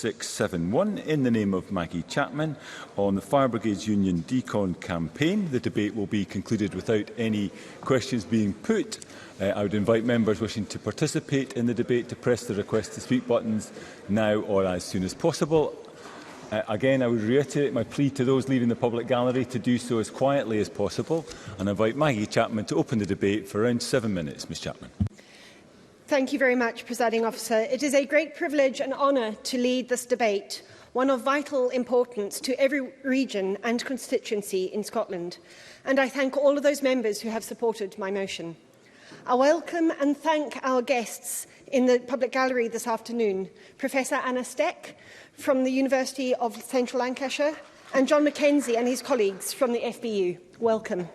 4671 in the name of Maggie Chapman on the Fire Brigades Union DECON Campaign. The debate will be concluded without any questions being put. I would invite members wishing to participate in the debate to press the request to speak buttons now or as soon as possible. Again, I would reiterate my plea to those leaving the public gallery to do so as quietly as possible and invite Maggie Chapman to open the debate for around 7 minutes. Ms Chapman. Thank you very much, Presiding Officer. It is a great privilege and honour to lead this debate, one of vital importance to every region and constituency in Scotland, and I thank all of those members who have supported my motion. I welcome and thank our guests in the public gallery this afternoon, Professor Anna Stec from the University of Central Lancashire and John Mackenzie and his colleagues from the FBU. Welcome.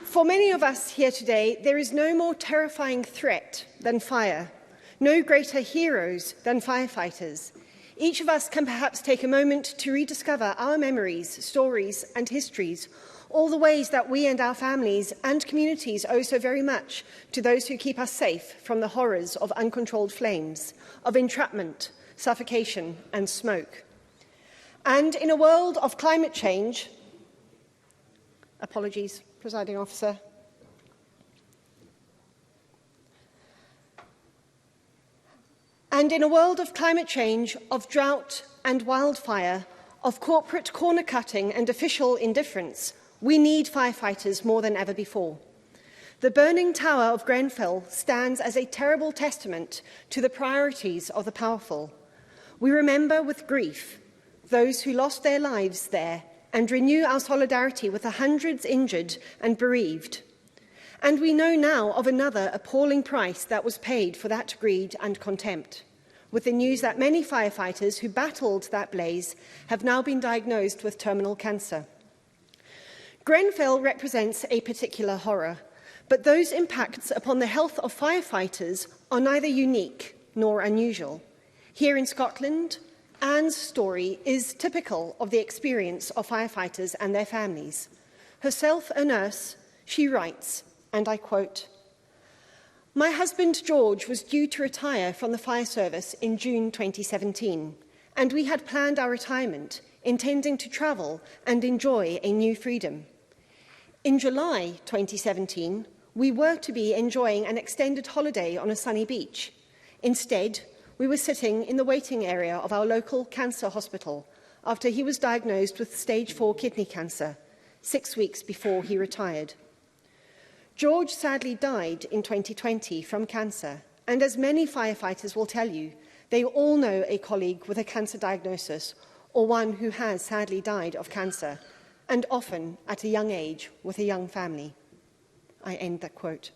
For many of us here today, there is no more terrifying threat than fire, no greater heroes than firefighters. Each of us can perhaps take a moment to rediscover our memories, stories and histories, all the ways that we and our families and communities owe so very much to those who keep us safe from the horrors of uncontrolled flames, of entrapment, suffocation and smoke. And in a world of climate change, apologies, Presiding Officer. And in a world of climate change, of drought and wildfire, of corporate corner-cutting and official indifference, we need firefighters more than ever before. The burning tower of Grenfell stands as a terrible testament to the priorities of the powerful. We remember with grief those who lost their lives there and renew our solidarity with the hundreds injured and bereaved. And we know now of another appalling price that was paid for that greed and contempt, with the news that many firefighters who battled that blaze have now been diagnosed with terminal cancer. Grenfell represents a particular horror, but those impacts upon the health of firefighters are neither unique nor unusual. Here in Scotland, Anne's story is typical of the experience of firefighters and their families. Herself a nurse, she writes, and I quote, "My husband George was due to retire from the fire service in June 2017, and we had planned our retirement, intending to travel and enjoy a new freedom. In July 2017, we were to be enjoying an extended holiday on a sunny beach. Instead, we were sitting in the waiting area of our local cancer hospital after he was diagnosed with stage 4 kidney cancer, 6 weeks before he retired. George sadly died in 2020 from cancer, and as many firefighters will tell you, they all know a colleague with a cancer diagnosis or one who has sadly died of cancer, and often at a young age with a young family." I end that quote.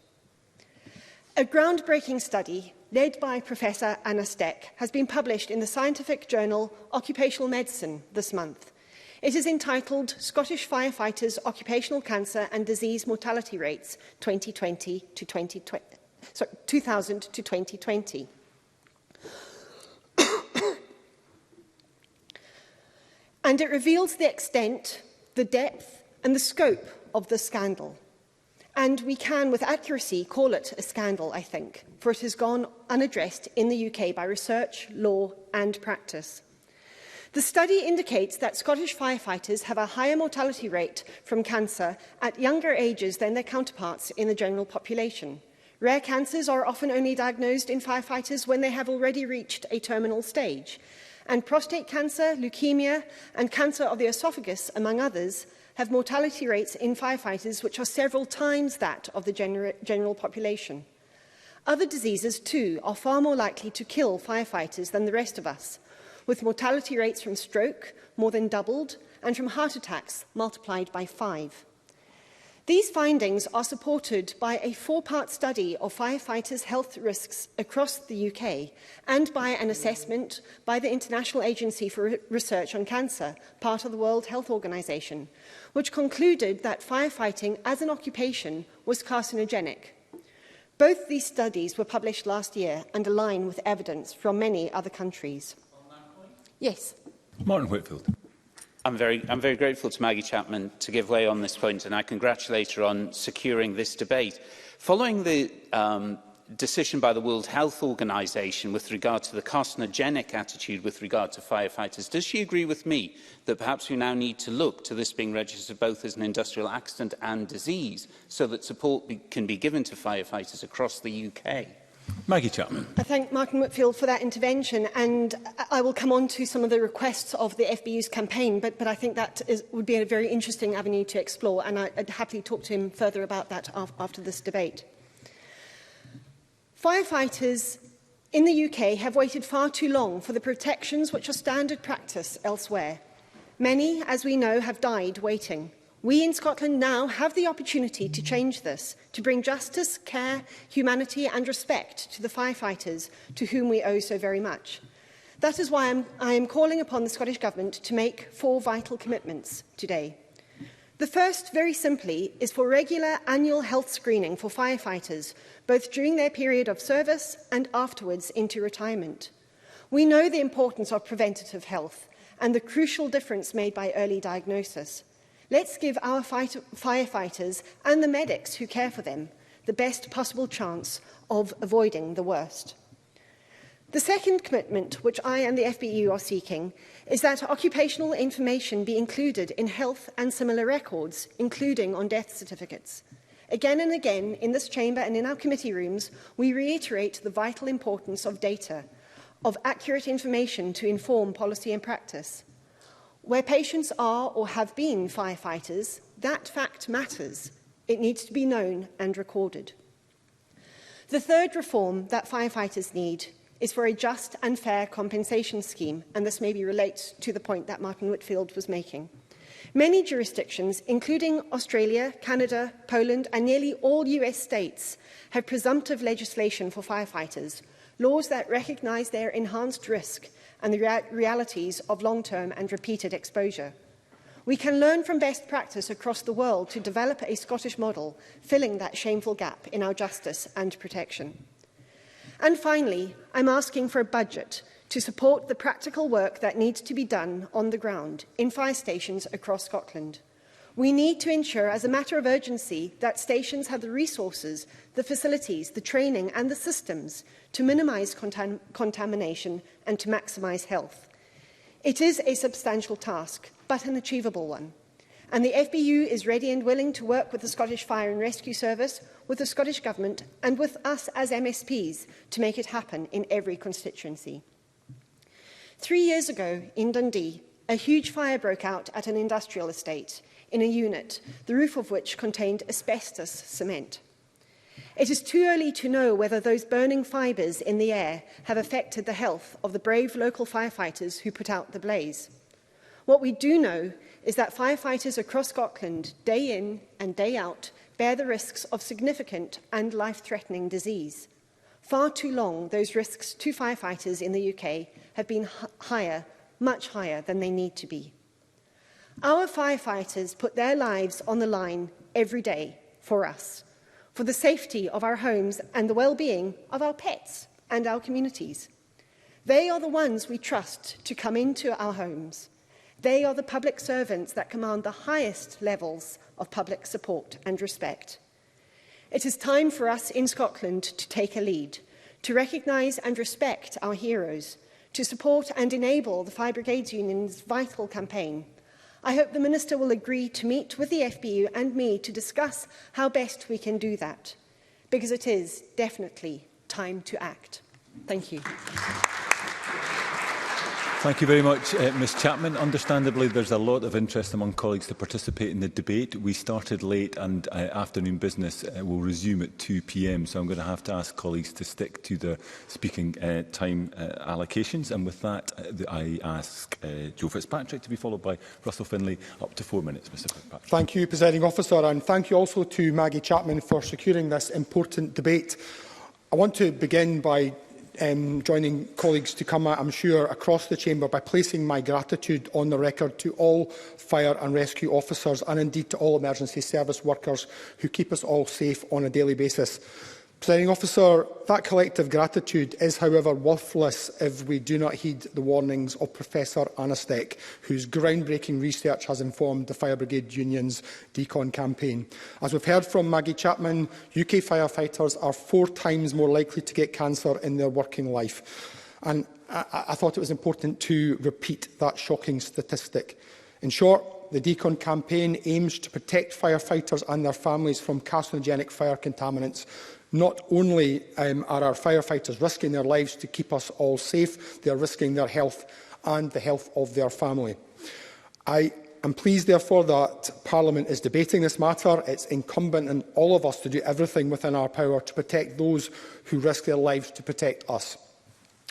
A groundbreaking study led by Professor Anna Stec has been published in the scientific journal Occupational Medicine this month. It is entitled Scottish Firefighters' Occupational Cancer and Disease Mortality Rates 2000 to 2020. And it reveals the extent, the depth and the scope of the scandal. And we can, with accuracy, call it a scandal, I think, for it has gone unaddressed in the UK by research, law and practice. The study indicates that Scottish firefighters have a higher mortality rate from cancer at younger ages than their counterparts in the general population. Rare cancers are often only diagnosed in firefighters when they have already reached a terminal stage, and prostate cancer, leukemia and cancer of the esophagus, among others, have mortality rates in firefighters which are several times that of the general population. Other diseases, too, are far more likely to kill firefighters than the rest of us, with mortality rates from stroke more than doubled and from heart attacks multiplied by 5. These findings are supported by a 4-part study of firefighters' health risks across the UK and by an assessment by the International Agency for Research on Cancer, part of the World Health Organization, which concluded that firefighting as an occupation was carcinogenic. Both these studies were published last year and align with evidence from many other countries. Yes. Martin Whitfield. I'm very grateful to Maggie Chapman to give way on this point, and I congratulate her on securing this debate. Following the decision by the World Health Organization with regard to the carcinogenic attitude with regard to firefighters. Does she agree with me that perhaps we now need to look to this being registered both as an industrial accident and disease so that support can be given to firefighters across the UK? Maggie Chapman. I thank Martin Whitfield for that intervention, and I will come on to some of the requests of the FBU's campaign, but I think that would be a very interesting avenue to explore, and I'd happily talk to him further about that after this debate. Firefighters in the UK have waited far too long for the protections which are standard practice elsewhere. Many, as we know, have died waiting. We in Scotland now have the opportunity to change this, to bring justice, care, humanity and respect to the firefighters to whom we owe so very much. That is why I am calling upon the Scottish Government to make 4 vital commitments today. The first, very simply, is for regular annual health screening for firefighters, both during their period of service and afterwards into retirement. We know the importance of preventative health and the crucial difference made by early diagnosis. Let's give our firefighters and the medics who care for them the best possible chance of avoiding the worst. The second commitment, which I and the FBU are seeking, is that occupational information be included in health and similar records, including on death certificates. Again and again, in this chamber and in our committee rooms, we reiterate the vital importance of data, of accurate information to inform policy and practice. Where patients are or have been firefighters, that fact matters. It needs to be known and recorded. The third reform that firefighters need is for a just and fair compensation scheme, and this maybe relates to the point that Martin Whitfield was making. Many jurisdictions, including Australia, Canada, Poland and nearly all US states, have presumptive legislation for firefighters, laws that recognise their enhanced risk and the realities of long-term and repeated exposure. We can learn from best practice across the world to develop a Scottish model, filling that shameful gap in our justice and protection. And finally, I'm asking for a budget to support the practical work that needs to be done on the ground in fire stations across Scotland. We need to ensure, as a matter of urgency, that stations have the resources, the facilities, the training and the systems to minimise contamination and to maximise health. It is a substantial task, but an achievable one. And the FBU is ready and willing to work with the Scottish Fire and Rescue Service, with the Scottish Government and with us as MSPs to make it happen in every constituency. 3 years ago in Dundee, a huge fire broke out at an industrial estate in a unit, the roof of which contained asbestos cement. It is too early to know whether those burning fibres in the air have affected the health of the brave local firefighters who put out the blaze. What we do know is that firefighters across Scotland, day in and day out, bear the risks of significant and life-threatening disease. Far too long, those risks to firefighters in the UK have been higher, much higher than they need to be. Our firefighters put their lives on the line every day for us, for the safety of our homes and the well-being of our pets and our communities. They are the ones we trust to come into our homes. They are the public servants that command the highest levels of public support and respect. It is time for us in Scotland to take a lead, to recognise and respect our heroes, to support and enable the Fire Brigades Union's vital campaign. I hope the Minister will agree to meet with the FBU and me to discuss how best we can do that, because it is definitely time to act. Thank you. Thank you very much, Ms Chapman. Understandably, there's a lot of interest among colleagues to participate in the debate. We started late and afternoon business will resume at 2 p.m, so I'm going to have to ask colleagues to stick to the speaking time allocations. And with that, I ask Joe Fitzpatrick to be followed by Russell Finlay. Up to 4 minutes, Mr Fitzpatrick. Thank you, Presiding Officer, and thank you also to Maggie Chapman for securing this important debate. I want to begin by joining colleagues to come, I'm sure, across the chamber by placing my gratitude on the record to all fire and rescue officers and indeed to all emergency service workers who keep us all safe on a daily basis. Presiding Officer, that collective gratitude is, however, worthless if we do not heed the warnings of Professor Stec, whose groundbreaking research has informed the Fire Brigades Union's DECON campaign. As we've heard from Maggie Chapman, UK firefighters are 4 times more likely to get cancer in their working life. And I thought it was important to repeat that shocking statistic. In short, the DECON campaign aims to protect firefighters and their families from carcinogenic fire contaminants. Not only are our firefighters risking their lives to keep us all safe, they are risking their health and the health of their family. I am pleased, therefore, that Parliament is debating this matter. It's incumbent on all of us to do everything within our power to protect those who risk their lives to protect us.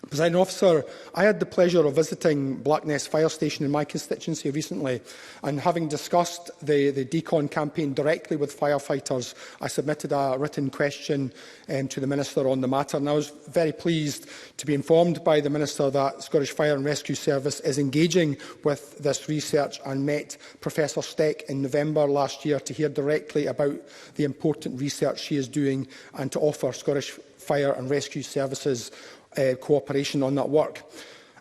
Presiding Officer, I had the pleasure of visiting Blackness Fire Station in my constituency recently, and having discussed the DECON campaign directly with firefighters, I submitted a written question to the Minister on the matter, and I was very pleased to be informed by the Minister that Scottish Fire and Rescue Service is engaging with this research and met Professor Stec in November last year to hear directly about the important research she is doing and to offer Scottish Fire and Rescue Services cooperation on that work.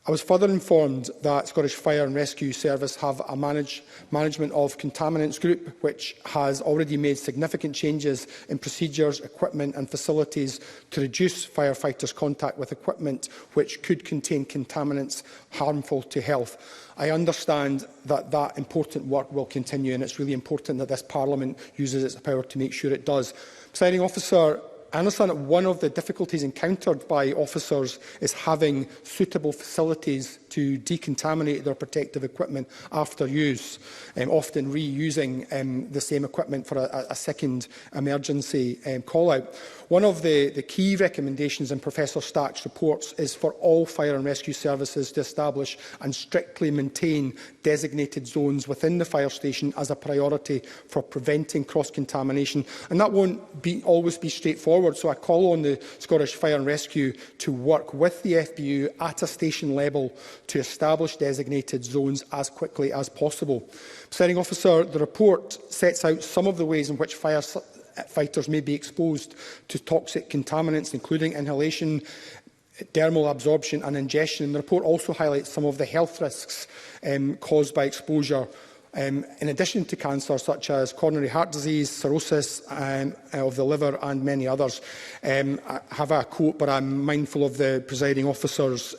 I was further informed that Scottish Fire and Rescue Service have a management of contaminants group which has already made significant changes in procedures, equipment and facilities to reduce firefighters' contact with equipment which could contain contaminants harmful to health. I understand that that important work will continue, and it's really important that this Parliament uses its power to make sure it does. Presiding Officer, I understand that one of the difficulties encountered by officers is having suitable facilities to decontaminate their protective equipment after use, often reusing the same equipment for a second emergency call-out. One of the key recommendations in Professor Stack's reports is for all fire and rescue services to establish and strictly maintain designated zones within the fire station as a priority for preventing cross-contamination. And that won't always be straightforward, so I call on the Scottish Fire and Rescue to work with the FBU at a station level to establish designated zones as quickly as possible. Presiding Officer, the report sets out some of the ways in which firefighters may be exposed to toxic contaminants, including inhalation, dermal absorption and ingestion. And the report also highlights some of the health risks caused by exposure, in addition to cancer such as coronary heart disease, cirrhosis of the liver and many others. I have a quote, but I'm mindful of the presiding officer's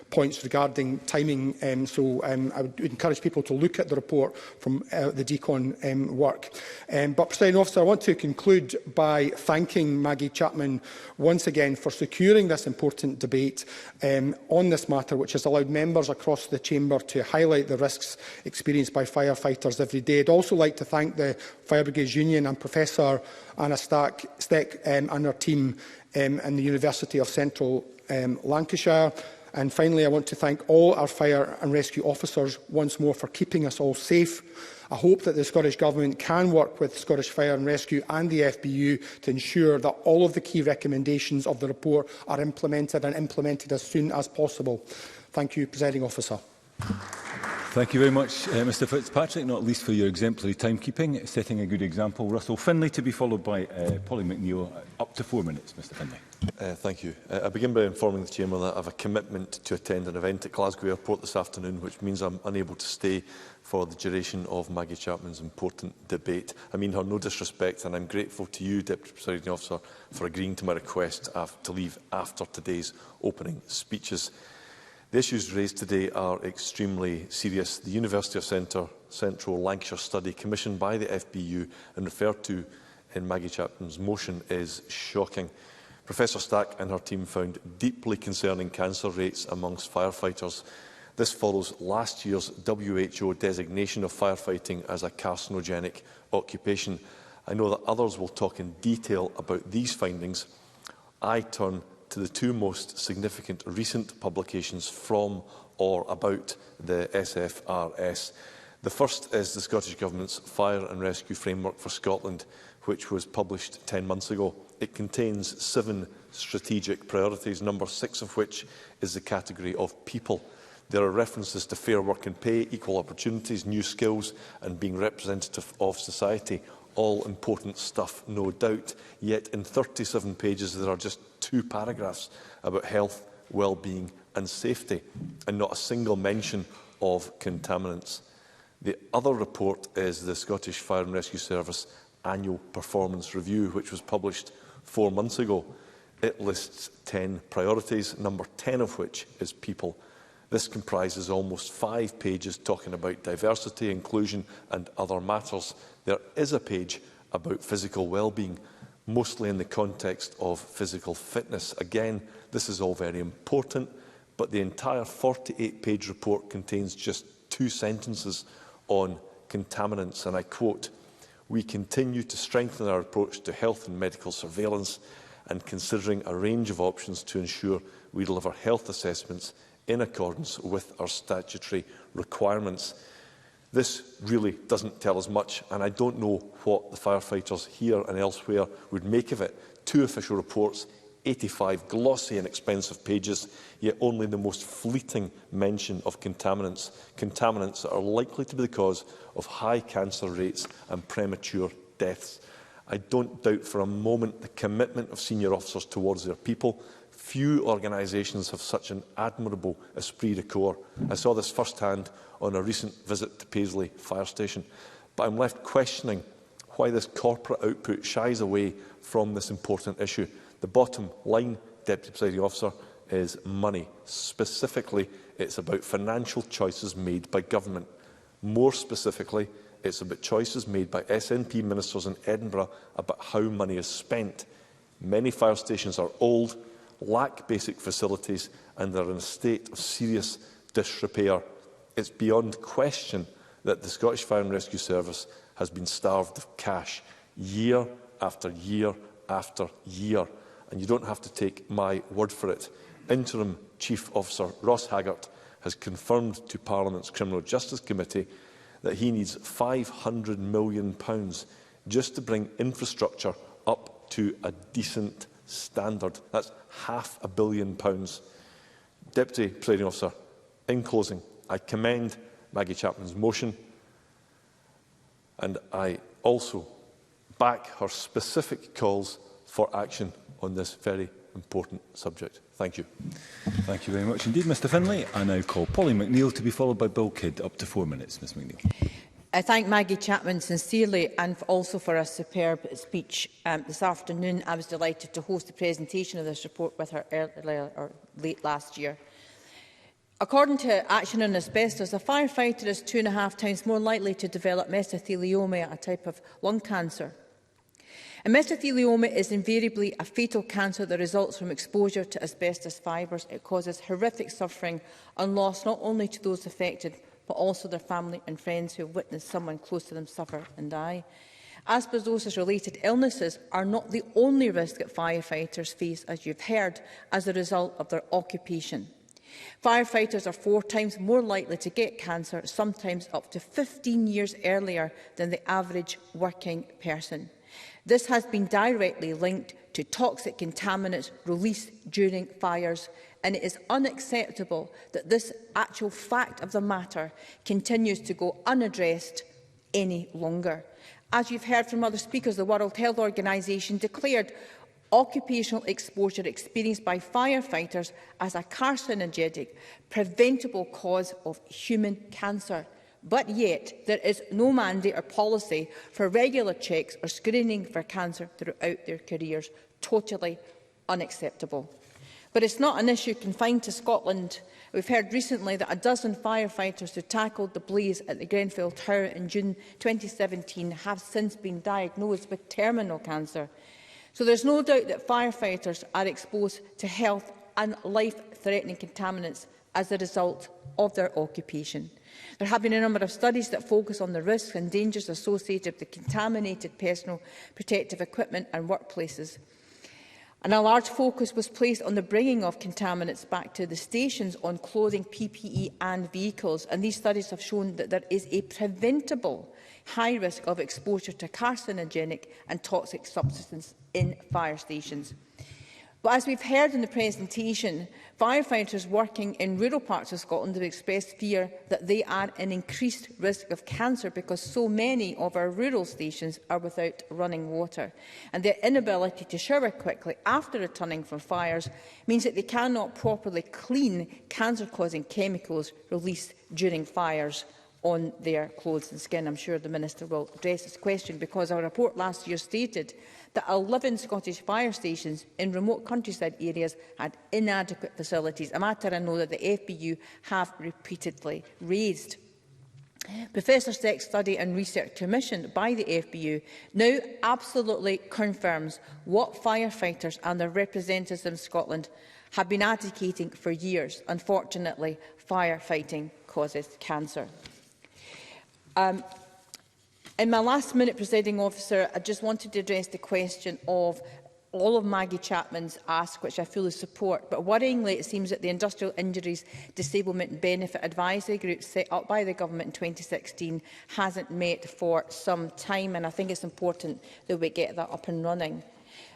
points regarding timing, so I would encourage people to look at the report from the DECON work. But, presiding officer, I want to conclude by thanking Maggie Chapman once again for securing this important debate on this matter, which has allowed members across the chamber to highlight the risks experienced by firefighters every day. I'd also like to thank the Fire Brigades Union and Professor Stec and her team in the University of Central Lancashire. And finally, I want to thank all our fire and rescue officers once more for keeping us all safe. I hope that the Scottish Government can work with Scottish Fire and Rescue and the FBU to ensure that all of the key recommendations of the report are implemented and implemented as soon as possible. Thank you, Presiding Officer. Thank you very much, Mr Fitzpatrick, not least for your exemplary timekeeping, setting a good example. Russell Finlay to be followed by Polly McNeill. Up to 4 minutes, Mr Finlay. Thank you. I begin by informing the Chamber that I have a commitment to attend an event at Glasgow Airport this afternoon, which means I'm unable to stay for the duration of Maggie Chapman's important debate. I mean her no disrespect, and I'm grateful to you, Deputy Presiding Officer, for agreeing to my request to leave after today's opening speeches. The issues raised today are extremely serious. The University of Central Lancashire study commissioned by the FBU and referred to in Maggie Chapman's motion is shocking. Professor Stack and her team found deeply concerning cancer rates amongst firefighters. This follows last year's WHO designation of firefighting as a carcinogenic occupation. I know that others will talk in detail about these findings. I turn to the 2 most significant recent publications from or about the SFRS. The first is the Scottish Government's Fire and Rescue Framework for Scotland, which was published 10 months ago. It contains 7 strategic priorities, number 6 of which is the category of people. There are references to fair work and pay, equal opportunities, new skills and being representative of society. all important stuff, no doubt. Yet in 37 pages there are just 2 paragraphs about health, well-being and safety, and not a single mention of contaminants. The other report is the Scottish Fire and Rescue Service Annual Performance Review, which was published 4 months ago. It lists 10 priorities, number 10 of which is people. This comprises almost 5 pages talking about diversity, inclusion and other matters. There is a page about physical well-being, mostly in the context of physical fitness. Again, this is all very important, but the entire 48-page report contains just 2 sentences on contaminants, and I quote, "We continue to strengthen our approach to health and medical surveillance and considering a range of options to ensure we deliver health assessments in accordance with our statutory requirements." This really doesn't tell us much, and I don't know what the firefighters here and elsewhere would make of it. 2 official reports, 85 glossy and expensive pages, yet only the most fleeting mention of contaminants. Contaminants that are likely to be the cause of high cancer rates and premature deaths. I don't doubt for a moment the commitment of senior officers towards their people. Few organisations have such an admirable esprit de corps. I saw this firsthand on a recent visit to Paisley Fire Station, but I'm left questioning why this corporate output shies away from this important issue. The bottom line, Deputy Presiding Officer, is money. Specifically, it's about financial choices made by government. More specifically, it's about choices made by SNP ministers in Edinburgh about how money is spent. Many fire stations are old, lack basic facilities and are in a state of serious disrepair. It's beyond question that the Scottish Fire and Rescue Service has been starved of cash year after year after year. And you don't have to take my word for it. Interim Chief Officer Ross Haggart has confirmed to Parliament's Criminal Justice Committee that he needs £500 million just to bring infrastructure up to a decent standard. That's £500 million. Deputy Presiding Officer, in closing, I commend Maggie Chapman's motion, and I also back her specific calls for action on this very important subject. Thank you. Thank you very much indeed, Mr Finlay. I now call Polly McNeill to be followed by Bill Kidd. Up to 4 minutes, Ms McNeill. I thank Maggie Chapman sincerely and also for a superb speech this afternoon. I was delighted to host the presentation of this report with her late last year. According to Action on Asbestos, a firefighter is 2.5 times more likely to develop mesothelioma, a type of lung cancer. And mesothelioma is invariably a fatal cancer that results from exposure to asbestos fibres. It causes horrific suffering and loss not only to those affected, but also their family and friends who have witnessed someone close to them suffer and die. Asbestosis-related illnesses are not the only risk that firefighters face, as you've heard, as a result of their occupation. Firefighters are 4 times more likely to get cancer, sometimes up to 15 years earlier than the average working person. This has been directly linked to toxic contaminants released during fires, and it is unacceptable that this actual fact of the matter continues to go unaddressed any longer. As you've heard from other speakers, the World Health Organization declared occupational exposure experienced by firefighters as a carcinogenic, preventable cause of human cancer. But yet, there is no mandate or policy for regular checks or screening for cancer throughout their careers. Totally unacceptable. But it's not an issue confined to Scotland. We've heard recently that a dozen firefighters who tackled the blaze at the Grenfell Tower in June 2017 have since been diagnosed with terminal cancer. So there's no doubt that firefighters are exposed to health and life-threatening contaminants as a result of their occupation. There have been a number of studies that focus on the risks and dangers associated with contaminated personal protective equipment and workplaces. And a large focus was placed on the bringing of contaminants back to the stations on clothing, PPE and vehicles. And these studies have shown that there is a preventable high risk of exposure to carcinogenic and toxic substances in fire stations. But as we've heard in the presentation, firefighters working in rural parts of Scotland have expressed fear that they are in increased risk of cancer because so many of our rural stations are without running water. And their inability to shower quickly after returning from fires means that they cannot properly clean cancer-causing chemicals released during fires on their clothes and skin. I'm sure the Minister will address this question, because our report last year stated that 11 Scottish fire stations in remote countryside areas had inadequate facilities, a matter I know that the FBU have repeatedly raised. Professor Stec's study and research commissioned by the FBU now absolutely confirms what firefighters and their representatives in Scotland have been advocating for years. Unfortunately, firefighting causes cancer. In my last minute, Presiding Officer, I just wanted to address the question of all of Maggie Chapman's ask, which I fully support. But worryingly, it seems that the Industrial Injuries Disablement and Benefit Advisory Group set up by the Government in 2016 hasn't met for some time, and I think it's important that we get that up and running.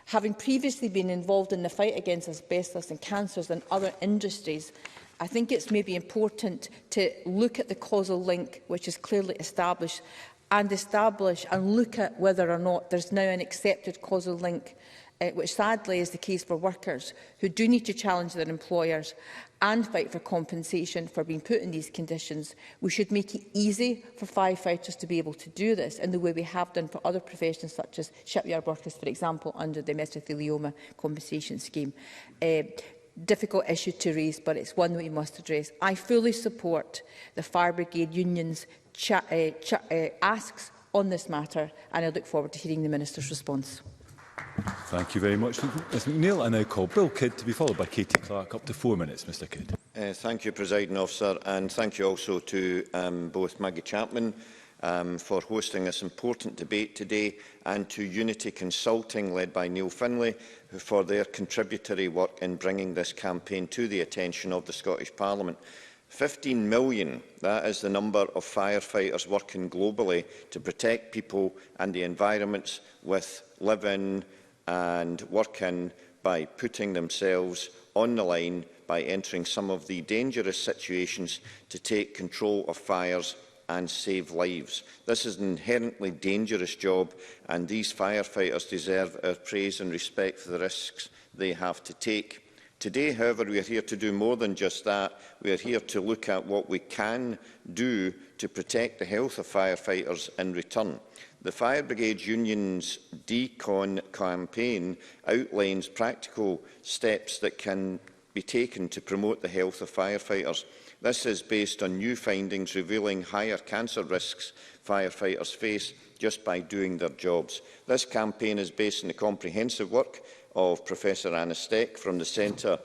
Having previously been involved in the fight against asbestos and cancers in other industries, I think it's maybe important to look at the causal link which is clearly established and look at whether or not there's now an accepted causal link, which sadly is the case for workers who do need to challenge their employers and fight for compensation for being put in these conditions. We should make it easy for firefighters to be able to do this in the way we have done for other professions such as shipyard workers, for example, under the mesothelioma compensation scheme. Difficult issue to raise, but it's one that we must address. I fully support the Fire Brigade Union's asks on this matter, and I look forward to hearing the Minister's response. Thank you very much, Ms McNeill. I now call Bill Kidd to be followed by Katie Clark. Up to 4 minutes, Mr Kidd. Thank you, Presiding Officer, and thank you also to both Maggie Chapman for hosting this important debate today, and to Unity Consulting, led by Neil Finlay, for their contributory work in bringing this campaign to the attention of the Scottish Parliament. 15 million, that is the number of firefighters working globally to protect people and the environments with live in and work in by putting themselves on the line, by entering some of the dangerous situations to take control of fires and save lives. This is an inherently dangerous job, and these firefighters deserve our praise and respect for the risks they have to take. Today, however, we are here to do more than just that. We are here to look at what we can do to protect the health of firefighters in return. The Fire Brigades Union's DECON Campaign outlines practical steps that can be taken to promote the health of firefighters. This is based on new findings revealing higher cancer risks firefighters face just by doing their jobs. This campaign is based on the comprehensive work of Professor Anna Stec from the Centre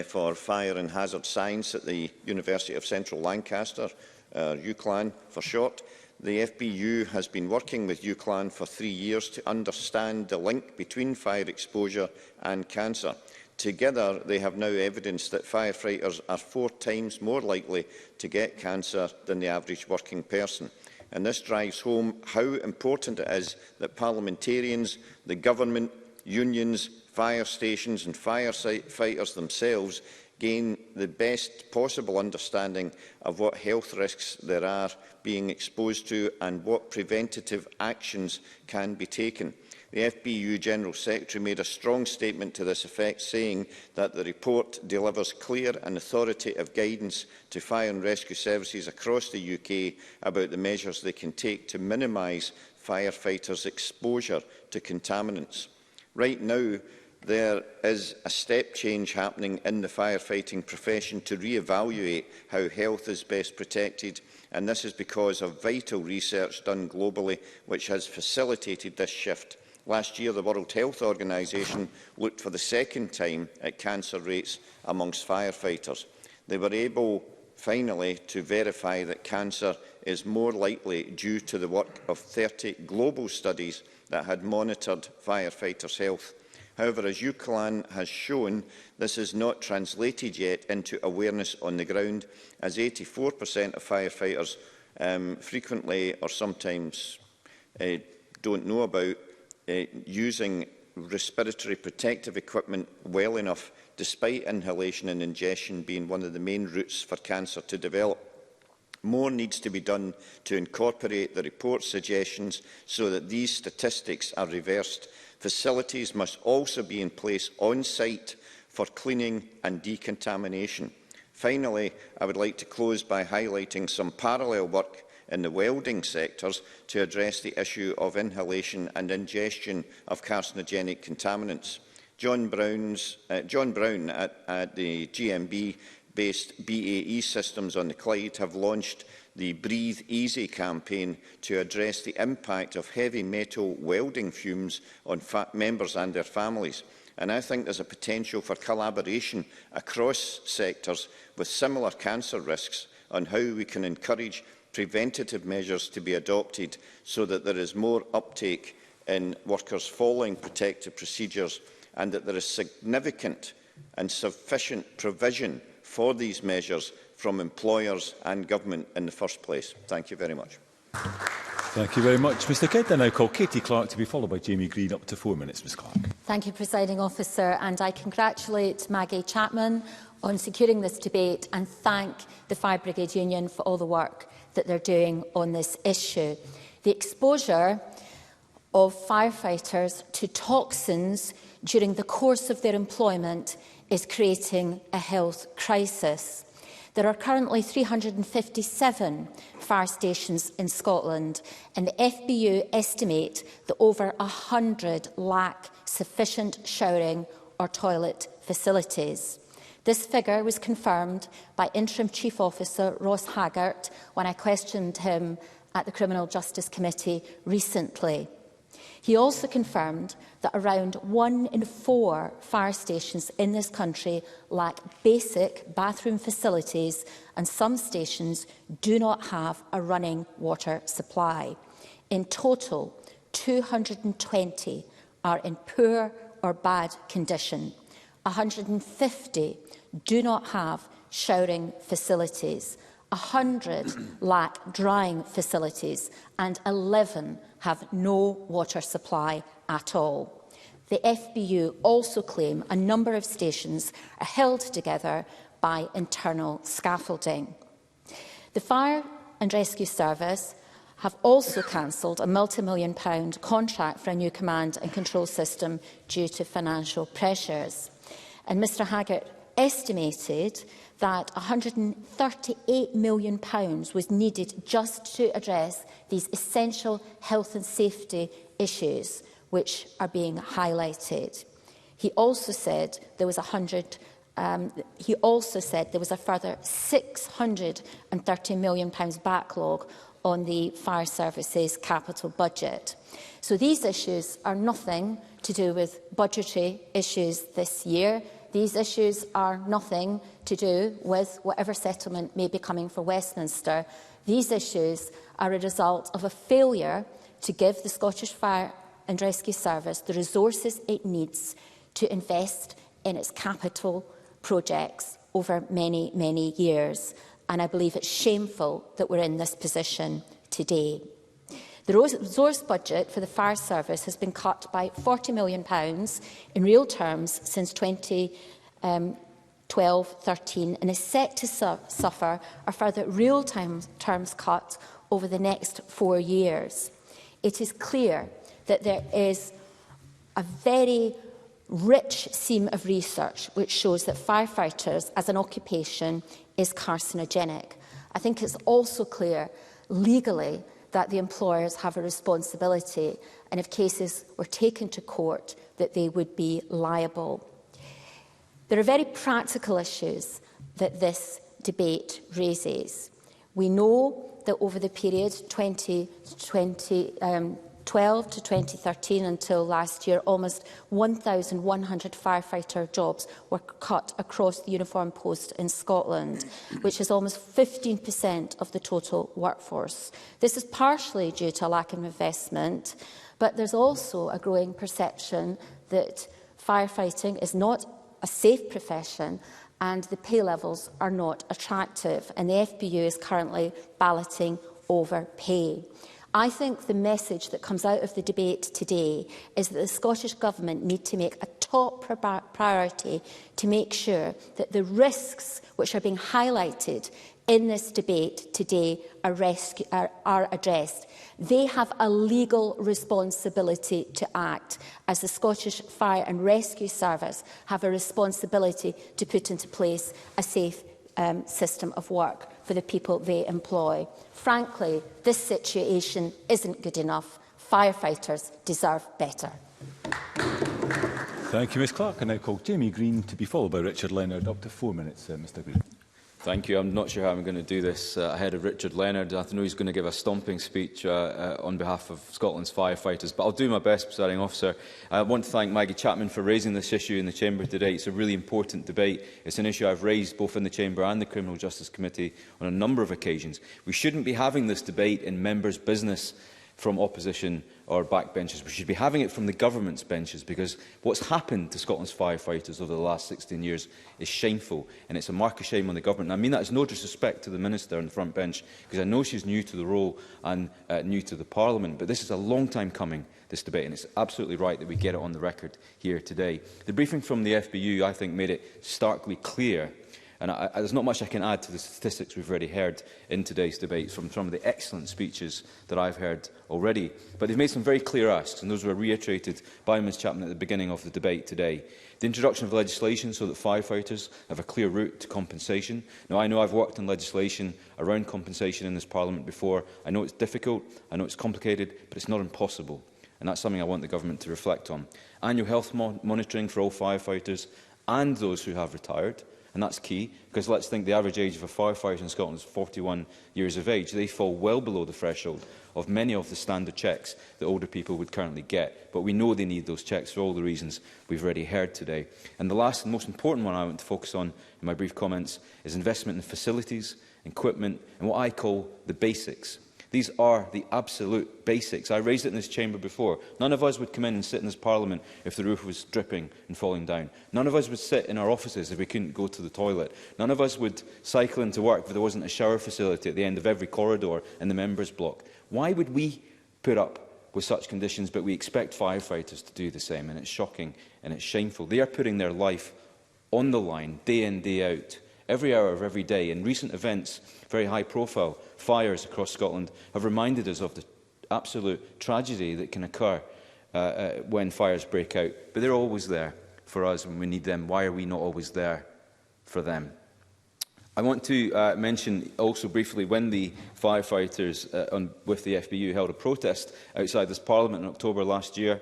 for Fire and Hazard Science at the University of Central Lancashire, UCLan for short. The FBU has been working with UCLan for 3 years to understand the link between fire exposure and cancer. Together, they have now evidence that firefighters are 4 times more likely to get cancer than the average working person. And this drives home how important it is that parliamentarians, the government, unions, fire stations and firefighters themselves gain the best possible understanding of what health risks there are being exposed to and what preventative actions can be taken. The FBU General Secretary made a strong statement to this effect, saying that the report delivers clear and authoritative guidance to fire and rescue services across the UK about the measures they can take to minimise firefighters' exposure to contaminants. Right now, there is a step change happening in the firefighting profession to re-evaluate how health is best protected, and this is because of vital research done globally which has facilitated this shift. Last year, the World Health Organization looked for the second time at cancer rates amongst firefighters. They were able, finally, to verify that cancer is more likely due to the work of 30 global studies that had monitored firefighters' health. However, as UCLan has shown, this is not translated yet into awareness on the ground, as 84% of firefighters frequently or sometimes don't know about using respiratory protective equipment well enough, despite inhalation and ingestion being one of the main routes for cancer to develop. More needs to be done to incorporate the report's suggestions so that these statistics are reversed. Facilities must also be in place on-site for cleaning and decontamination. Finally, I would like to close by highlighting some parallel work in the welding sectors to address the issue of inhalation and ingestion of carcinogenic contaminants. John Brown at the GMB-based BAE Systems on the Clyde have launched the Breathe Easy campaign to address the impact of heavy metal welding fumes on members and their families. And I think there's a potential for collaboration across sectors with similar cancer risks on how we can encourage preventative measures to be adopted so that there is more uptake in workers following protective procedures and that there is significant and sufficient provision for these measures from employers and government in the first place. Thank you very much. Thank you very much, Mr Kidd. I now call Katie Clark to be followed by Jamie Green. Up to 4 minutes, Ms Clark. Thank you, Presiding Officer, and I congratulate Maggie Chapman on securing this debate and thank the Fire Brigades Union for all the work that they're doing on this issue. The exposure of firefighters to toxins during the course of their employment is creating a health crisis. There are currently 357 fire stations in Scotland, and the FBU estimate that over 100 lack sufficient showering or toilet facilities. This figure was confirmed by Interim Chief Officer Ross Haggart when I questioned him at the Criminal Justice Committee recently. He also confirmed that around 1 in 4 fire stations in this country lack basic bathroom facilities, and some stations do not have a running water supply. In total, 220 are in poor or bad condition. 150 do not have showering facilities. 100 lack drying facilities, and 11 have no water supply at all. The FBU also claim a number of stations are held together by internal scaffolding. The Fire and Rescue Service have also cancelled a multi-million-pound contract for a new command and control system due to financial pressures. And Mr Haggart estimated that £138 million was needed just to address these essential health and safety issues which are being highlighted. He also said there was a further £630 million backlog on the fire services capital budget. So these issues are nothing to do with budgetary issues this year. These issues are nothing to do with whatever settlement may be coming for Westminster. These issues are a result of a failure to give the Scottish Fire and Rescue Service the resources it needs to invest in its capital projects over many, many years. And I believe it's shameful that we're in this position today. The resource budget for the fire service has been cut by £40 million in real terms since 2012-13 and is set to suffer a further real terms cut over the next 4 years. It is clear that there is a very rich seam of research which shows that firefighters as an occupation is carcinogenic. I think it's also clear legally that the employers have a responsibility, and if cases were taken to court, that they would be liable. There are very practical issues that this debate raises. We know that over the period 2012 to 2013 until last year, almost 1,100 firefighter jobs were cut across the uniformed post in Scotland, which is almost 15% of the total workforce. This is partially due to a lack of investment, but there's also a growing perception that firefighting is not a safe profession and the pay levels are not attractive, and the FBU is currently balloting over pay. I think the message that comes out of the debate today is that the Scottish Government need to make a top priority to make sure that the risks which are being highlighted in this debate today are addressed. They have a legal responsibility to act, as the Scottish Fire and Rescue Service have a responsibility to put into place a safe system of work for the people they employ. Frankly, this situation isn't good enough. Firefighters deserve better. Thank you, Ms Clark. I now call Jamie Green to be followed by Richard Leonard. Up to 4 minutes, Mr Green. Thank you. I'm not sure how I'm going to do this ahead of Richard Leonard. I know he's going to give a stomping speech on behalf of Scotland's firefighters, but I'll do my best, Presiding Officer. I want to thank Maggie Chapman for raising this issue in the Chamber today. It's a really important debate. It's an issue I've raised both in the Chamber and the Criminal Justice Committee on a number of occasions. We shouldn't be having this debate in members' business from opposition or backbenchers. We should be having it from the government's benches, because what's happened to Scotland's firefighters over the last 16 years is shameful, and it's a mark of shame on the government. And I mean that as no disrespect to the Minister on the front bench, because I know she's new to the role and new to the Parliament, but this is a long time coming, this debate, and it's absolutely right that we get it on the record here today. The briefing from the FBU, I think, made it starkly clear. And there's not much I can add to the statistics we've already heard in today's debate from some of the excellent speeches that I've heard already. But they've made some very clear asks, and those were reiterated by Ms Chapman at the beginning of the debate today. The introduction of legislation so that firefighters have a clear route to compensation. Now, I know I've worked on legislation around compensation in this Parliament before. I know it's difficult, I know it's complicated, but it's not impossible. And that's something I want the Government to reflect on. Annual health monitoring for all firefighters and those who have retired. And that's key, because let's think the average age of a firefighter in Scotland is 41 years of age. They fall well below the threshold of many of the standard checks that older people would currently get. But we know they need those checks for all the reasons we've already heard today. And the last and most important one I want to focus on in my brief comments is investment in facilities, equipment, and what I call the basics. These are the absolute basics. I raised it in this chamber before. None of us would come in and sit in this Parliament if the roof was dripping and falling down. None of us would sit in our offices if we couldn't go to the toilet. None of us would cycle into work if there wasn't a shower facility at the end of every corridor in the members' block. Why would we put up with such conditions, but we expect firefighters to do the same? And it's shocking and it's shameful. They are putting their life on the line day in, day out, every hour of every day. In recent events, very high-profile fires across Scotland have reminded us of the absolute tragedy that can occur when fires break out. But they're always there for us when we need them. Why are we not always there for them? I want to mention also briefly when the firefighters with the FBU held a protest outside this Parliament in October last year.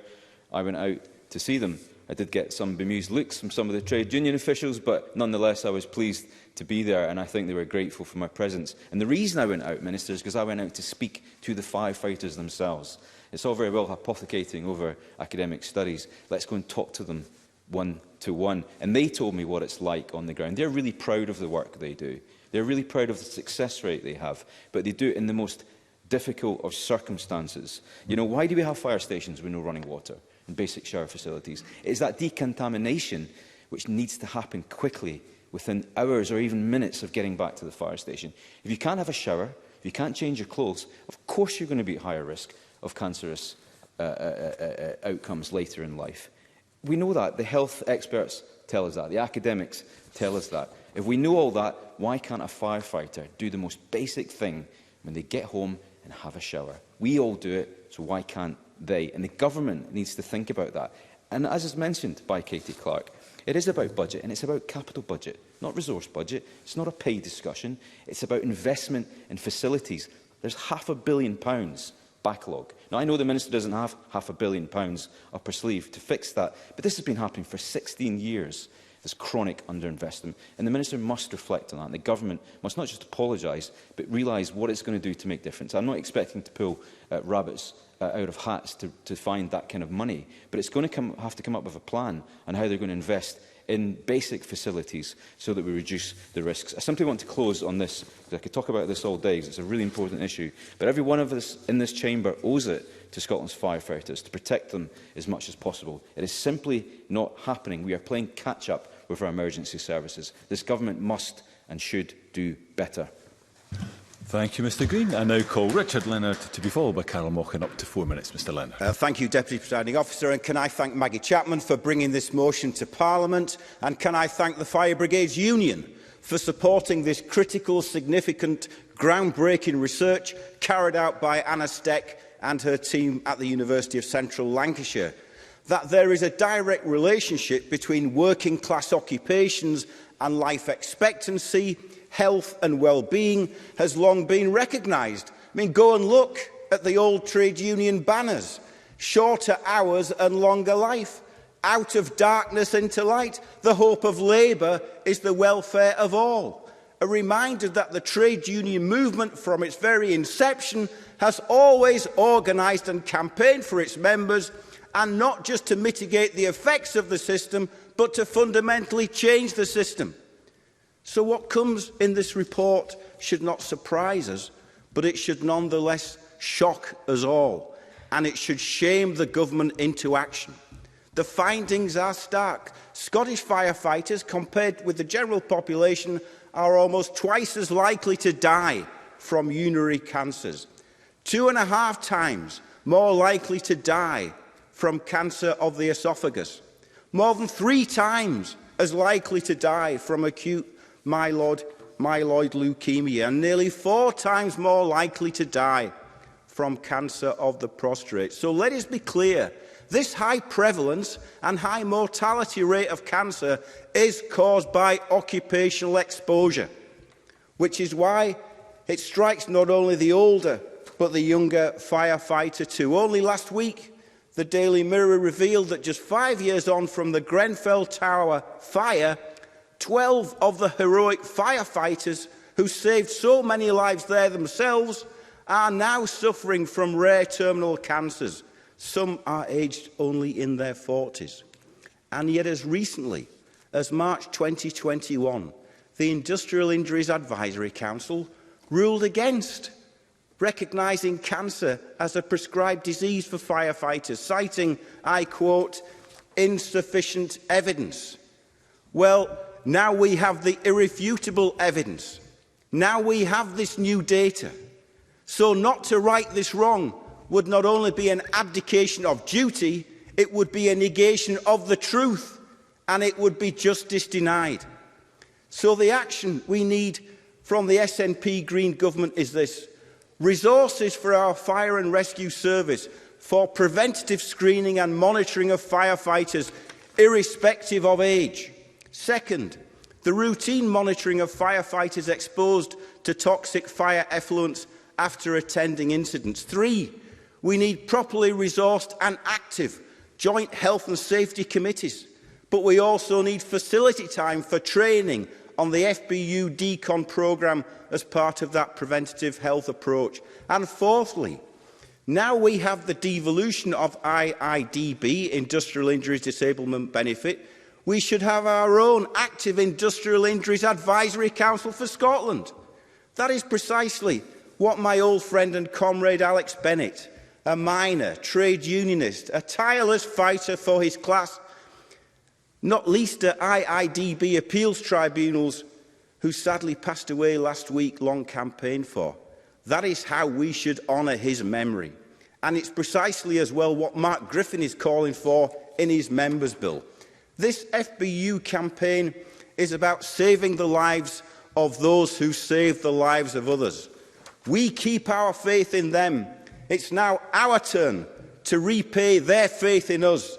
I went out to see them. I did get some bemused looks from some of the trade union officials, but nonetheless I was pleased to be there, and I think they were grateful for my presence. And the reason I went out, Minister, is because I went out to speak to the firefighters themselves. It's all very well hypothecating over academic studies. Let's go and talk to them one-to-one. And they told me what it's like on the ground. They're really proud of the work they do. They're really proud of the success rate they have, but they do it in the most difficult of circumstances. You know, why do we have fire stations with no running water and basic shower facilities? It's that decontamination which needs to happen quickly, within hours or even minutes of getting back to the fire station. If you can't have a shower, if you can't change your clothes, of course you're going to be at higher risk of cancerous outcomes later in life. We know that. The health experts tell us that. The academics tell us that. If we know all that, why can't a firefighter do the most basic thing when they get home and have a shower? We all do it, so why can't they? And the government needs to think about that. And as is mentioned by Katie Clark, it is about budget, and it's about capital budget, not resource budget. It's not a pay discussion. It's about investment in facilities. There's £500 million backlog. Now, I know the Minister doesn't have £500 million up her sleeve to fix that, but this has been happening for 16 years, this chronic underinvestment. And the Minister must reflect on that. And the Government must not just apologise, but realise what it's going to do to make difference. I'm not expecting to pull rabbits out of hats to find that kind of money, but it's going to have to come up with a plan on how they're going to invest in basic facilities so that we reduce the risks. I simply want to close on this, because I could talk about this all day, because it's a really important issue, but every one of us in this chamber owes it to Scotland's firefighters to protect them as much as possible. It is simply not happening. We are playing catch-up with our emergency services. This Government must and should do better. Thank you, Mr Green. I now call Richard Leonard to be followed by Carol Mochan. Up to 4 minutes, Mr Leonard. Thank you, Deputy Presiding Officer. And can I thank Maggie Chapman for bringing this motion to Parliament? And can I thank the Fire Brigades Union for supporting this critical, significant, groundbreaking research carried out by Anna Stec and her team at the University of Central Lancashire, that there is a direct relationship between working class occupations and life expectancy, health and well-being has long been recognised. I mean, go and look at the old trade union banners. Shorter hours and longer life. Out of darkness into light. The hope of Labour is the welfare of all. A reminder that the trade union movement from its very inception has always organised and campaigned for its members, and not just to mitigate the effects of the system, but to fundamentally change the system. So what comes in this report should not surprise us, but it should nonetheless shock us all, and it should shame the government into action. The findings are stark. Scottish firefighters, compared with the general population, are almost twice as likely to die from urinary cancers, 2.5 times more likely to die from cancer of the esophagus, more than 3 times as likely to die from acute myeloid leukemia, and nearly 4 times more likely to die from cancer of the prostate. So let us be clear, this high prevalence and high mortality rate of cancer is caused by occupational exposure, which is why it strikes not only the older but the younger firefighter too. Only last week, the Daily Mirror revealed that just 5 years on from the Grenfell Tower fire, 12 of the heroic firefighters who saved so many lives there themselves are now suffering from rare terminal cancers. Some are aged only in their 40s. And yet as recently as March 2021, the Industrial Injuries Advisory Council ruled against recognising cancer as a prescribed disease for firefighters, citing, I quote, insufficient evidence. Well, now we have the irrefutable evidence. Now we have this new data. So not to right this wrong would not only be an abdication of duty, it would be a negation of the truth, and it would be justice denied. So the action we need from the SNP Green government is this: resources for our fire and rescue service for preventative screening and monitoring of firefighters, irrespective of age. Second, the routine monitoring of firefighters exposed to toxic fire effluents after attending incidents. 3, we need properly resourced and active joint health and safety committees, but we also need facility time for training on the FBU DECON programme as part of that preventative health approach. And fourthly, now we have the devolution of IIDB, Industrial Injuries Disablement Benefit, we should have our own active Industrial Injuries Advisory Council for Scotland. That is precisely what my old friend and comrade Alex Bennett, a miner, trade unionist, a tireless fighter for his class, not least at IIDB appeals tribunals, who sadly passed away last week, long campaigned for. That is how we should honour his memory. And it's precisely as well what Mark Griffin is calling for in his Members' Bill. This FBU campaign is about saving the lives of those who save the lives of others. We keep our faith in them. It's now our turn to repay their faith in us.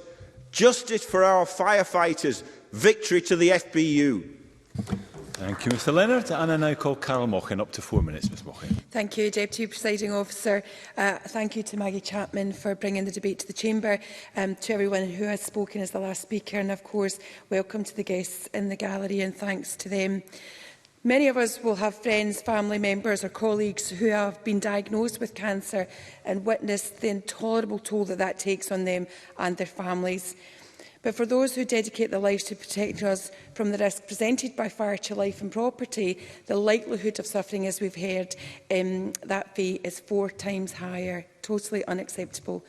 Justice for our firefighters. Victory to the FBU. Thank you, Mr Leonard. And I now call Carol Mochan. Up to 4 minutes, Ms Mochan. Thank you, Deputy Presiding Officer. Thank you to Maggie Chapman for bringing the debate to the Chamber, to everyone who has spoken as the last speaker, and of course, welcome to the guests in the gallery, and thanks to them. Many of us will have friends, family members or colleagues who have been diagnosed with cancer and witnessed the intolerable toll that takes on them and their families. But for those who dedicate their lives to protecting us from the risk presented by fire to life and property, the likelihood of suffering, as we've heard, that fate is 4 times higher. Totally unacceptable.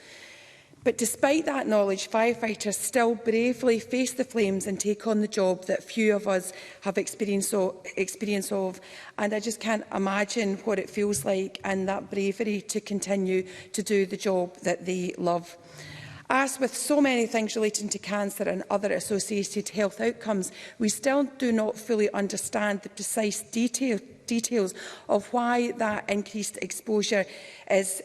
But despite that knowledge, firefighters still bravely face the flames and take on the job that few of us have experience of. And I just can't imagine what it feels like and that bravery to continue to do the job that they love. As with so many things relating to cancer and other associated health outcomes, we still do not fully understand the precise details of why that increased exposure is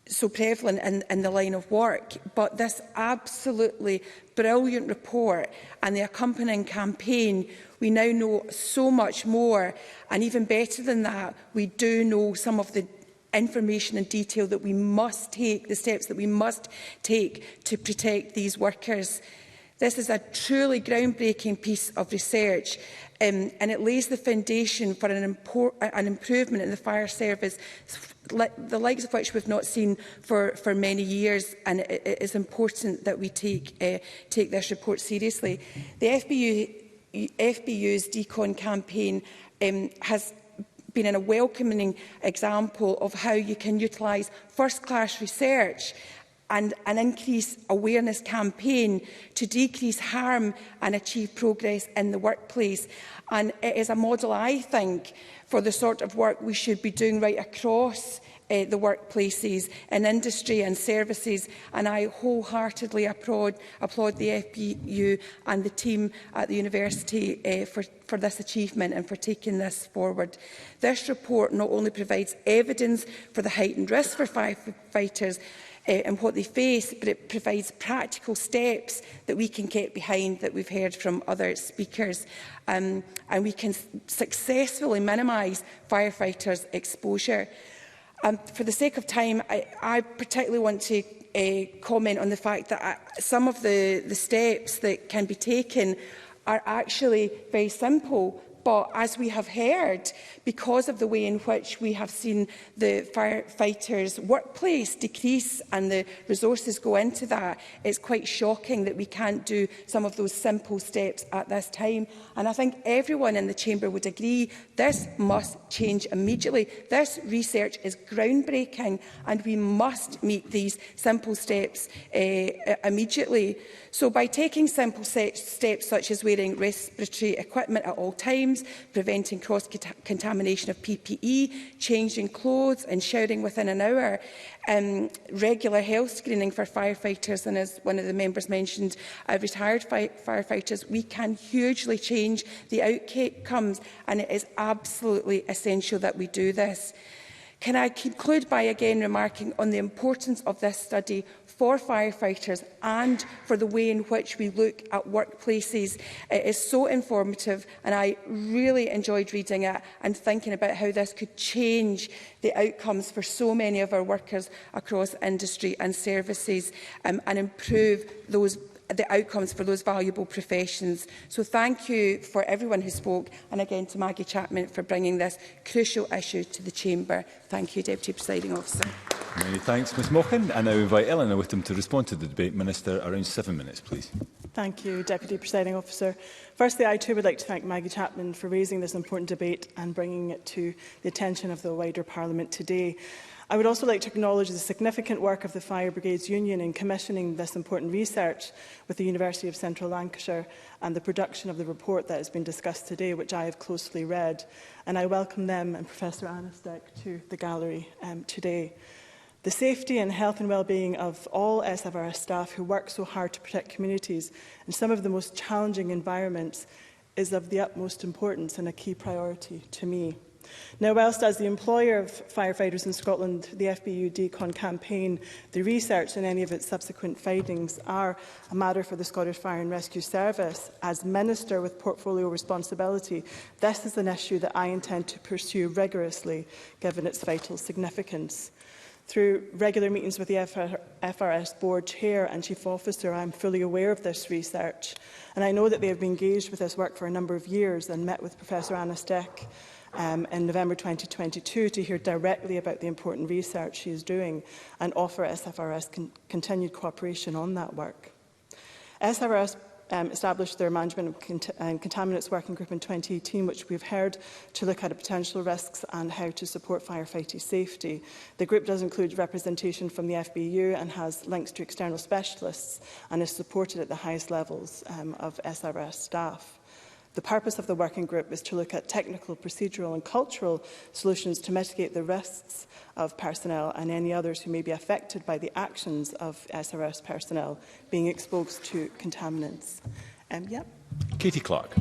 so prevalent in the line of work. But this absolutely brilliant report and the accompanying campaign, we now know so much more. And even better than that, we do know some of the information and detail that we must take, the steps that we must take to protect these workers. This is a truly groundbreaking piece of research, and it lays the foundation for an improvement in the fire service, the likes of which we've not seen for many years, and it is important that we take this report seriously. The FBU's DECON campaign has been a welcoming example of how you can utilise first-class research and an increased awareness campaign to decrease harm and achieve progress in the workplace. And it is a model, I think, for the sort of work we should be doing right across the workplaces in industry and services. And I wholeheartedly applaud the FBU and the team at the university for this achievement and for taking this forward. This report not only provides evidence for the heightened risk for firefighters and what they face, but it provides practical steps that we can get behind, that we've heard from other speakers, and we can successfully minimise firefighters' exposure. For the sake of time, I particularly want to comment on the fact that some of the steps that can be taken are actually very simple. But as we have heard, because of the way in which we have seen the firefighters' workplace decrease and the resources go into that, it's quite shocking that we can't do some of those simple steps at this time. And I think everyone in the chamber would agree this must change immediately. This research is groundbreaking and we must meet these simple steps immediately. So by taking simple steps such as wearing respiratory equipment at all times, preventing cross-contamination of PPE, changing clothes and showering within an hour, regular health screening for firefighters, and as one of the members mentioned, retired firefighters, we can hugely change the outcomes, and it is absolutely essential that we do this. Can I conclude by again remarking on the importance of this study for firefighters and for the way in which we look at workplaces. It is so informative and I really enjoyed reading it and thinking about how this could change the outcomes for so many of our workers across industry and services and improve the outcomes for those valuable professions. So thank you for everyone who spoke, and again to Maggie Chapman for bringing this crucial issue to the Chamber. Thank you, Deputy Presiding Officer. Many thanks, Ms Mochan. I now invite Eleanor Whittam to respond to the debate. Minister, around 7 minutes, please. Thank you, Deputy Presiding Officer. Firstly, I too would like to thank Maggie Chapman for raising this important debate and bringing it to the attention of the wider Parliament today. I would also like to acknowledge the significant work of the Fire Brigades Union in commissioning this important research with the University of Central Lancashire and the production of the report that has been discussed today, which I have closely read. And I welcome them and Professor Stec to the gallery today. The safety and health and well-being of all SFRS staff who work so hard to protect communities in some of the most challenging environments is of the utmost importance and a key priority to me. Now, whilst as the employer of firefighters in Scotland, the FBU DECON Campaign, the research and any of its subsequent findings are a matter for the Scottish Fire and Rescue Service, as Minister with portfolio responsibility, this is an issue that I intend to pursue rigorously, given its vital significance. Through regular meetings with the FRS Board Chair and Chief Officer, I am fully aware of this research, and I know that they have been engaged with this work for a number of years and met with Professor Stec in November 2022 to hear directly about the important research she is doing and offer SFRS continued cooperation on that work. SFRS established their Management of Contaminants Working Group in 2018, which we've heard, to look at potential risks and how to support firefighting safety. The group does include representation from the FBU and has links to external specialists and is supported at the highest levels of SRS staff. The purpose of the working group is to look at technical, procedural and cultural solutions to mitigate the risks of personnel and any others who may be affected by the actions of SRS personnel being exposed to contaminants. Katie Clark.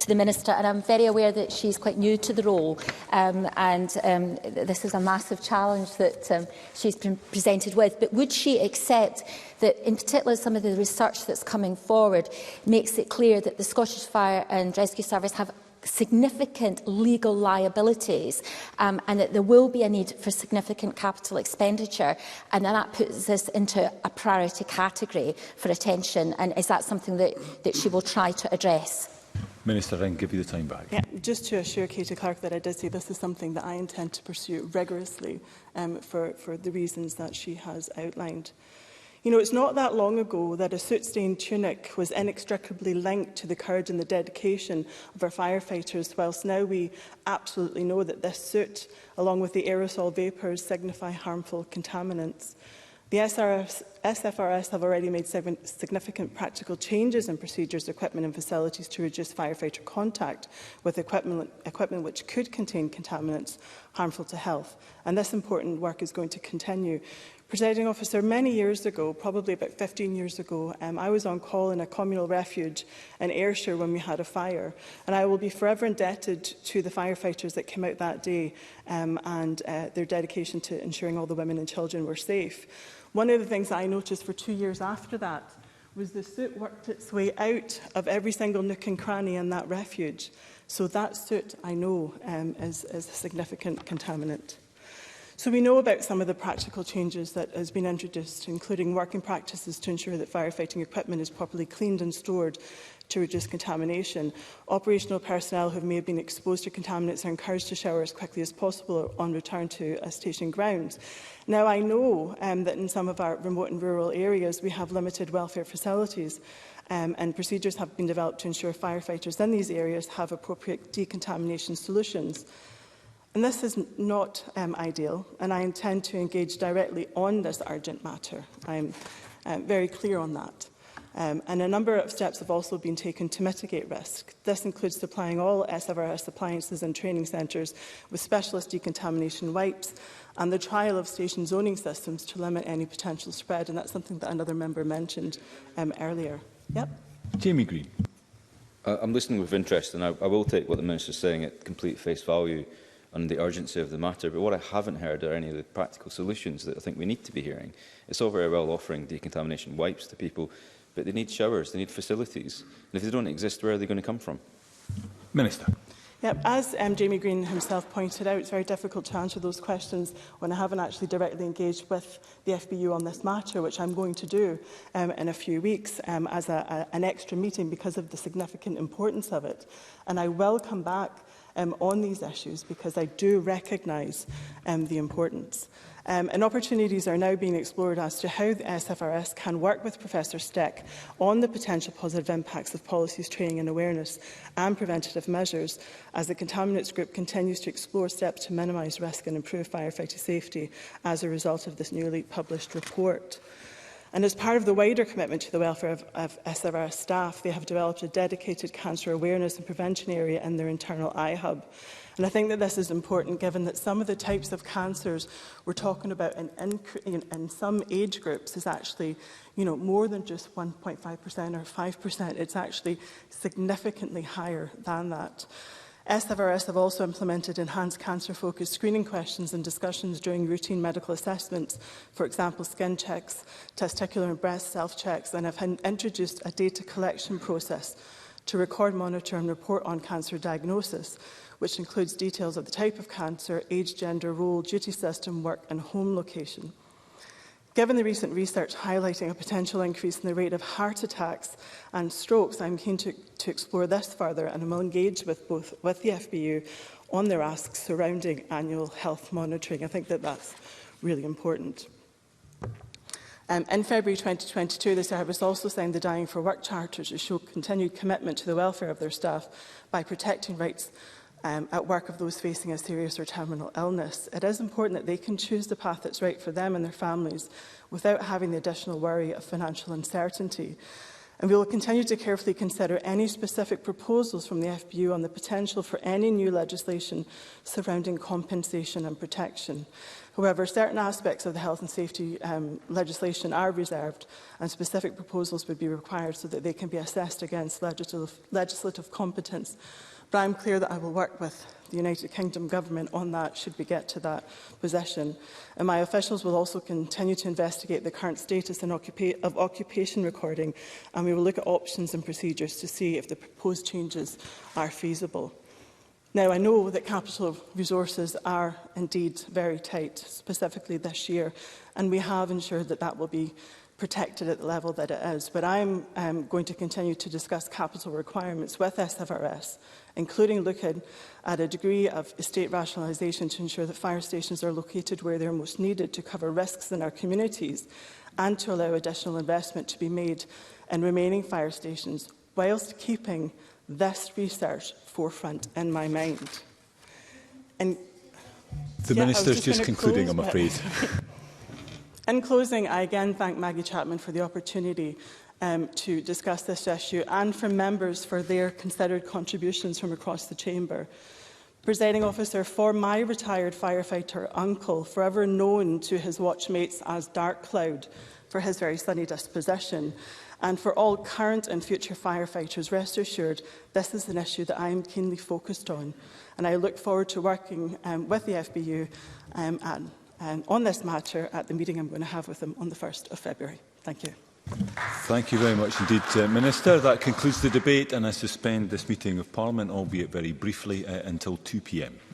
To the Minister, and I'm very aware that she's quite new to the role, this is a massive challenge that she's been presented with. But would she accept that, in particular, some of the research that's coming forward makes it clear that the Scottish Fire and Rescue Service have significant legal liabilities and that there will be a need for significant capital expenditure, and that puts us into a priority category for attention? And is that something that she will try to address? Minister, I can give you the time back. Yeah, just to assure Katie Clark that I did say this is something that I intend to pursue rigorously for the reasons that she has outlined. You know, it's not that long ago that a soot-stained tunic was inextricably linked to the courage and the dedication of our firefighters, whilst now we absolutely know that this soot, along with the aerosol vapours, signify harmful contaminants. The SFRS have already made significant practical changes in procedures, equipment and facilities to reduce firefighter contact with equipment which could contain contaminants harmful to health. And this important work is going to continue. Presiding Officer, many years ago, probably about 15 years ago, I was on call in a communal refuge in Ayrshire when we had a fire. And I will be forever indebted to the firefighters that came out that day and their dedication to ensuring all the women and children were safe. One of the things that I noticed for 2 years after that was the soot worked its way out of every single nook and cranny in that refuge. So that soot, I know, is a significant contaminant. So we know about some of the practical changes that has been introduced, including working practices to ensure that firefighting equipment is properly cleaned and stored to reduce contamination. Operational personnel who may have been exposed to contaminants are encouraged to shower as quickly as possible on return to station grounds. Now, I know that in some of our remote and rural areas we have limited welfare facilities, and procedures have been developed to ensure firefighters in these areas have appropriate decontamination solutions. And this is not ideal, and I intend to engage directly on this urgent matter. I'm very clear on that. And a number of steps have also been taken to mitigate risk. This includes supplying all SFRS appliances and training centres with specialist decontamination wipes and the trial of station zoning systems to limit any potential spread. And that's something that another member mentioned earlier. Yep. Jamie Green. I'm listening with interest, and I will take what the Minister is saying at complete face value on the urgency of the matter, but what I haven't heard are any of the practical solutions that I think we need to be hearing. It's all very well offering decontamination wipes to people, but they need showers, they need facilities. And if they don't exist, where are they going to come from? Minister. Yep, as Jamie Green himself pointed out, it's very difficult to answer those questions when I haven't actually directly engaged with the FBU on this matter, which I'm going to do in a few weeks as an extra meeting because of the significant importance of it. And I will come back on these issues because I do recognise the importance. And opportunities are now being explored as to how the SFRS can work with Professor Stec on the potential positive impacts of policies, training and awareness and preventative measures as the Contaminants Group continues to explore steps to minimise risk and improve firefighting safety as a result of this newly published report. And as part of the wider commitment to the welfare of SFRS staff, they have developed a dedicated cancer awareness and prevention area in their internal iHub. And I think that this is important given that some of the types of cancers we're talking about in some age groups is actually, more than just 1.5% or 5%. It's actually significantly higher than that. SFRS have also implemented enhanced cancer-focused screening questions and discussions during routine medical assessments, for example, skin checks, testicular and breast self-checks, and have introduced a data collection process to record, monitor and report on cancer diagnosis, which includes details of the type of cancer, age, gender, role, duty system, work and home location. Given the recent research highlighting a potential increase in the rate of heart attacks and strokes, I'm keen to explore this further and will engage with the FBU on their asks surrounding annual health monitoring. I think that that's really important. In February 2022, the service also signed the Dying for Work Charter to show continued commitment to the welfare of their staff by protecting rights at work of those facing a serious or terminal illness. It is important that they can choose the path that's right for them and their families without having the additional worry of financial uncertainty. And we will continue to carefully consider any specific proposals from the FBU on the potential for any new legislation surrounding compensation and protection. However, certain aspects of the health and safety legislation are reserved, and specific proposals would be required so that they can be assessed against legislative competence. But I am clear that I will work with the United Kingdom Government on that should we get to that position. And my officials will also continue to investigate the current status of occupation recording, and we will look at options and procedures to see if the proposed changes are feasible. Now, I know that capital resources are indeed very tight, specifically this year, and we have ensured that that will be protected at the level that it is. But I'm going to continue to discuss capital requirements with SFRS, including looking at a degree of estate rationalisation to ensure that fire stations are located where they're most needed to cover risks in our communities and to allow additional investment to be made in remaining fire stations, whilst keeping this research forefront in my mind. And the Minister's just concluding, I'm afraid. In closing, I again thank Maggie Chapman for the opportunity to discuss this issue and for members for their considered contributions from across the chamber. Presiding Officer, for my retired firefighter uncle, forever known to his watchmates as Dark Cloud for his very sunny disposition, and for all current and future firefighters, rest assured this is an issue that I am keenly focused on, and I look forward to working with the FBU on this matter at the meeting I'm going to have with them on the 1st of February. Thank you. Thank you very much indeed, Minister. That concludes the debate, and I suspend this meeting of Parliament, albeit very briefly, until 2 p.m.